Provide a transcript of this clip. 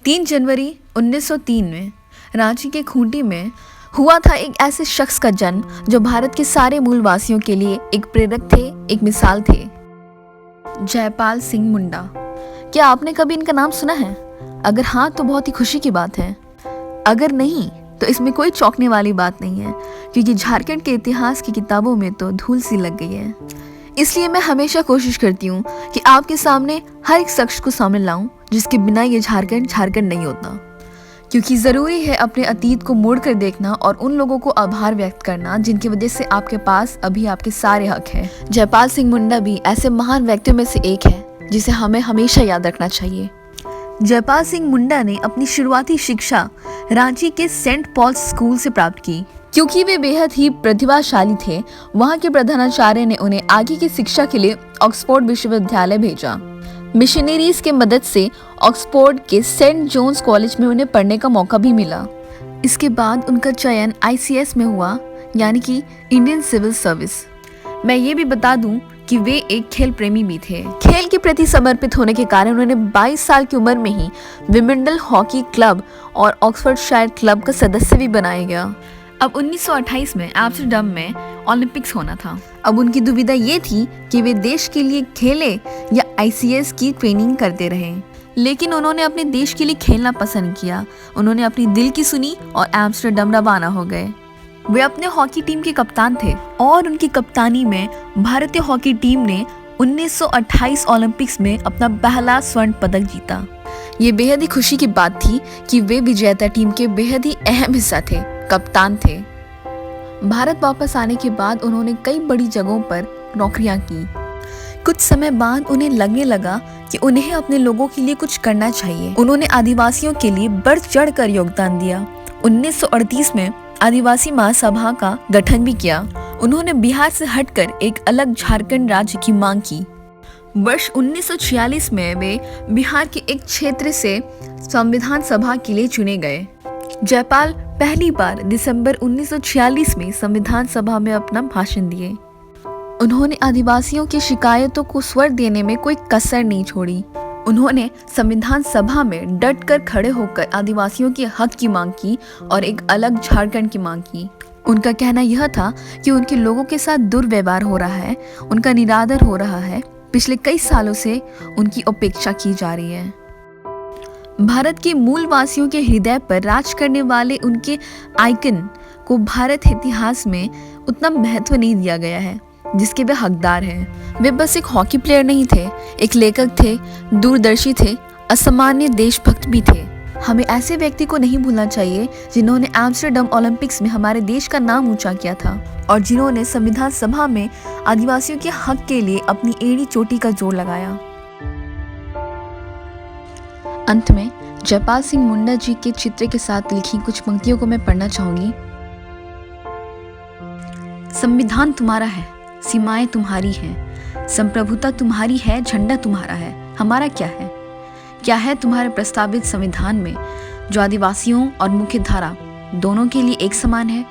3 जनवरी 1903 में रांची के खूंटी में हुआ था एक ऐसे शख्स का जन्म जो भारत के सारे मूलवासियों के लिए एक प्रेरक थे, एक मिसाल थे। जयपाल सिंह मुंडा। क्या आपने कभी इनका नाम सुना है? अगर हाँ तो बहुत ही खुशी की बात है, अगर नहीं तो इसमें कोई चौंकने वाली बात नहीं है, क्योंकि झारखंड के इतिहास की किताबों में तो धूल सी लग गई है। इसलिए मैं हमेशा कोशिश करती हूँ कि आपके सामने हर एक शख्स को सामने लाऊं जिसके बिना ये झारखंड नहीं होता, क्योंकि ज़रूरी है अपने अतीत को मोड़ कर देखना और उन लोगों को आभार व्यक्त करना जिनकी वजह से आपके पास अभी आपके सारे हक हैं। जयपाल सिंह मुंडा भी ऐसे महान व्यक्तियों में से एक है जिसे हमें हमेशा याद रखना चाहिए। जयपाल सिंह मुंडा ने अपनी शुरुआती शिक्षा रांची के सेंट पॉल्स स्कूल से प्राप्त की। क्योंकि वे बेहद ही प्रतिभाशाली थे, वहाँ के प्रधानाचार्य ने उन्हें आगे की शिक्षा के लिए ऑक्सफोर्ड विश्वविद्यालय भेजा। मिशनरीज के मदद से ऑक्सफोर्ड के सेंट जॉन्स कॉलेज में उन्हें पढ़ने का मौका भी मिला। इसके बाद उनका चयन ICS में हुआ, यानी कि इंडियन सिविल सर्विस। मैं ये भी बता दूं कि वे एक खेल प्रेमी भी थे। खेल के प्रति समर्पित होने के कारण उन्हें 22 साल की उम्र में ही विंबलडन हॉकी क्लब और ऑक्सफोर्डशायर क्लब का सदस्य भी बनाया गया। अब 1928 में एम्स्टर्डम में ओलंपिक्स होना था। अब उनकी दुविधा ये थी कि वे देश के लिए खेले या ICS की ट्रेनिंग करते रहे, लेकिन उन्होंने अपने देश के लिए खेलना पसंद किया। उन्होंने अपनी दिल की सुनी और एम्स्टर्डम रवाना हो गए। वे अपने हॉकी टीम के कप्तान थे और उनकी कप्तानी में भारतीय हॉकी टीम ने 1928 ओलंपिक्स में अपना पहला स्वर्ण पदक जीता। ये बेहद ही खुशी की बात थी कि वे विजेता टीम के बेहद ही अहम हिस्सा थे, कप्तान थे। भारत वापस आने के बाद उन्होंने कई बड़ी जगहों पर नौकरियां की। कुछ समय बाद उन्हें लगने लगा कि उन्हें अपने लोगों के लिए कुछ करना चाहिए। उन्होंने आदिवासियों के लिए बढ़ चढ़ कर योगदान दिया। 1938 में आदिवासी महासभा का गठन भी किया। उन्होंने बिहार से हटकर एक अलग झारखंड राज्य की मांग की। वर्ष 1946 में वे बिहार के एक क्षेत्र से संविधान सभा के लिए चुने गए। जयपाल पहली बार दिसंबर 1946 में संविधान सभा में अपना भाषण दिए। उन्होंने आदिवासियों की शिकायतों को स्वर देने में कोई कसर नहीं छोड़ी। उन्होंने संविधान सभा में डट कर खड़े होकर आदिवासियों के हक की मांग की और एक अलग झारखंड की मांग की। उनका कहना यह था कि उनके लोगों के साथ दुर्व्यवहार हो रहा है, उनका निरादर हो रहा है। पिछले कई सालों से उनकी उपेक्षा की जा रही है। भारत के मूलवासियों के हृदय पर राज करने वाले उनके आइकन को भारत इतिहास में उतना महत्व नहीं दिया गया है जिसके वे हकदार हैं। वे बस एक हॉकी प्लेयर नहीं थे, एक लेखक थे, दूरदर्शी थे, असामान्य देशभक्त भी थे। हमें ऐसे व्यक्ति को नहीं भूलना चाहिए जिन्होंने एम्स्टर्डम ओलंपिक्स में हमारे देश का नाम ऊंचा किया था और जिन्होंने संविधान सभा में आदिवासियों के हक के लिए अपनी एड़ी चोटी का जोर लगाया। अंत में जयपाल सिंह मुंडा जी के चित्र के साथ लिखी कुछ पंक्तियों को मैं पढ़ना चाहूंगी। संविधान तुम्हारा है, सीमाएं तुम्हारी हैं, संप्रभुता तुम्हारी है, झंडा तुम्हारा है, हमारा क्या है? क्या है तुम्हारे प्रस्तावित संविधान में जो आदिवासियों और मुख्य धारा दोनों के लिए एक समान है?